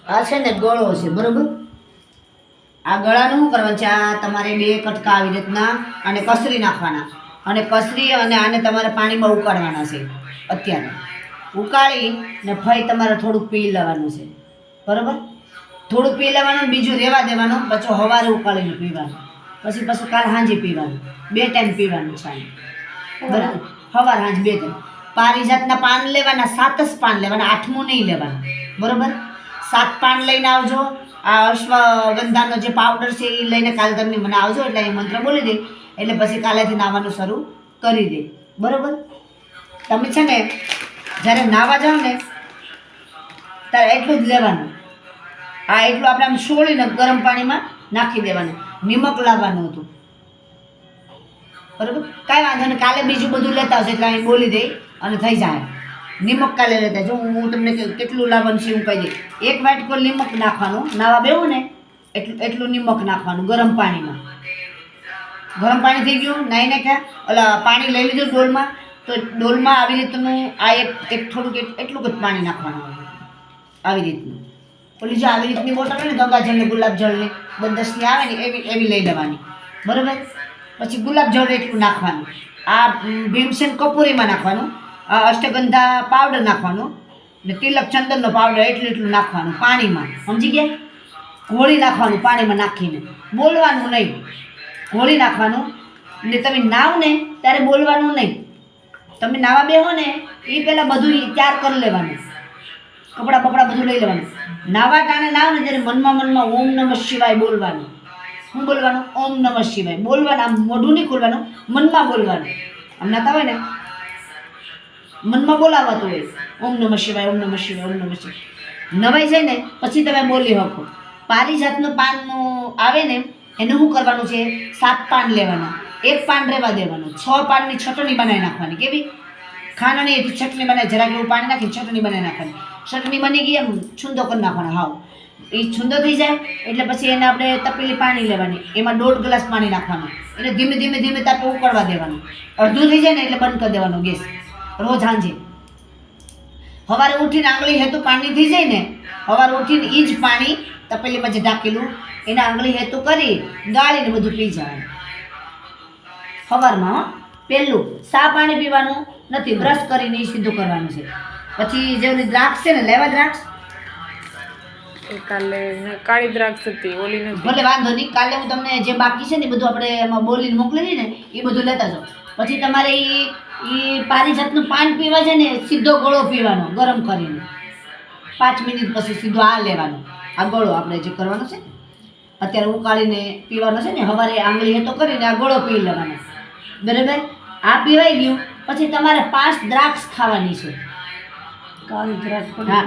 આ છે ને ગળો છે, બરોબર? આ ગળાનું શું કરવાનું છે? આ તમારે 2 કટકા આવી રીતના અને કસરી નાખવાના, અને કસરી અને આને તમારે પાણીમાં ઉકાળવાના છે. અત્યારે ઉકાળીને ફરી તમારે થોડુંક પી લેવાનું છે, બરોબર? થોડુંક પી લેવાનું, બીજું રહેવા દેવાનું, પછી સવારે ઉકાળીને પીવાનું, પછી કાલ સાંજે પીવાનું. 2 ટાઈમ પીવાનું છે, બરાબર? સવાર સાંજ 2 ટાઈમ. પારિજાતના પાન લેવાના, 7 જ પાન લેવાના, 8મું નહીં લેવાનું, બરોબર? 7 પાન લઈને આવજો. આ અશ્વગંધાનો જે પાવડર છે એ લઈને કાલે તમે મને આવજો, એટલે એ મંત્ર બોલી દે, એટલે પછી કાલેથી નાહવાનું શરૂ કરી દે, બરોબર? તમે છે ને જ્યારે નાહવા જાઓ ને ત્યારે એટલું જ લેવાનું. આ એટલું આપણે આમ છોડીને ગરમ પાણીમાં નાખી દેવાનું. નિમક લાવવાનું હતું, બરોબર? કાંઈ વાંધો નહીં, કાલે બીજું બધું લેતા આવશે એટલે અહીં બોલી દે અને થઈ જાય. નિમક કાલે લેતા જો હું તમને કેટલું લાવવાનું છે હું કહી દઈ. 1 વાટકો નિમક નાખવાનું, નાવા બેવું ને એટલું નિમક નાખવાનું ગરમ પાણીમાં. ગરમ પાણી થઈ ગયું, નાહી નાખ્યા, ઓલા પાણી લઈ લીધું ડોલમાં, તો ડોલમાં આવી રીતનું આ એક થોડુંક એટલું જ પાણી નાખવાનું હોય, આવી રીતનું. ઓલી જો આવી રીતની બોટલ હોય ને ગંગાજળની, ગુલાબજળની 10-10ની આવે ને એવી લઈ લેવાની, બરાબર? પછી ગુલાબજળ એટલું નાખવાનું. આ ભીમસેન કપૂરીમાં નાખવાનું, આ અષ્ટગંધા પાવડર નાખવાનું, ને તિલક ચંદનનો પાવડર એટલું નાખવાનું પાણીમાં, સમજી ગયા? ઘોળી નાખવાનું પાણીમાં નાખીને, બોલવાનું નહીં, ઘોળી નાખવાનું. ને તમે નાવ ને ત્યારે બોલવાનું નહીં. તમે નાવા બેહો ને એ પહેલાં બધું તૈયાર કરી લેવાનું, કપડાં બપડા બધું લઈ લેવાનું. નાવા ટાણે નાવ ને ત્યારે મનમાં ઓમ નમઃ શિવાય બોલવાનું. શું બોલવાનું? ઓમ નમઃ શિવાય બોલવાનું. આમ મોઢું નહીં ખોલવાનું, મનમાં બોલવાનું. આમ નાતા હોય ને મનમાં બોલાવાતું હોય, ઓમ નમઃ શિવાય, ઓમ નમઃ શિવાય, ઓમ નમઃ શિવાય. નવાઈ જાય ને પછી તમે બોલી શકો. પારિજાતનું પાનનું આવે ને એને શું કરવાનું છે? 7 પાન લેવાના, 1 પાન રહેવા દેવાનું. 6 પાનની ચટણી બનાવી નાખવાની. કેવી? ખાંડની એથી ચટણી બનાવી, જરાક એવું પાણી નાખીને ચટણી બનાવી નાખવાની. ચટણી બની ગઈ એમ છૂંદો કરી નાખવાનો. હાવ એ છૂંદો થઈ જાય એટલે પછી એને આપણે તપેલી પાણી લેવાની, એમાં 1.5 ગ્લાસ પાણી નાખવાનું, એટલે ધીમે ધીમે તાપે ઉકળવા દેવાનું. અડધું થઈ જાય ને એટલે બંધ કરી દેવાનો ગેસ. રોજ સાંજે સવારે ઉઠીને આંગળી હેતું પાણી થઈ જાય ને, સવારે ઉઠીને એ જ પાણી તપેલીમાં જે ઢાંકેલું એને આંગળી હેતું કરી ગાળીને બધું પી જવાનું સવારમાં. પહેલું સા પાણી પીવાનું નથી, બ્રશ કરીને એ સીધું કરવાનું છે. પછી જે દ્રાક્ષ છે ને, લેવા દ્રાક્ષ કાલે કાળી દ્રાક્ષ હતી, ઓલી નથી. ભલે વાંધો નહીં, કાલે હું તમને જે બાકી છે ને બધું આપણે એમાં બોલીને મોકલી દઈએ ને એ બધું લેતા જાઓ. પછી તમારે એ પારિજાતનું પાન પીવા છે ને સીધો ગળો પીવાનો ગરમ કરીને, 5 મિનિટ પછી સીધો આ લેવાનો. આ ગળો આપણે જે કરવાનો છે અત્યારે ઉકાળીને પીવાનો છે ને, સવારે આંગળી હેતો કરીને આ ગળો પી લેવાનો, બરાબર? આ પીવાઈ ગયું પછી તમારે 5 દ્રાક્ષ ખાવાની છે. કાળી દ્રાક્ષ, હા,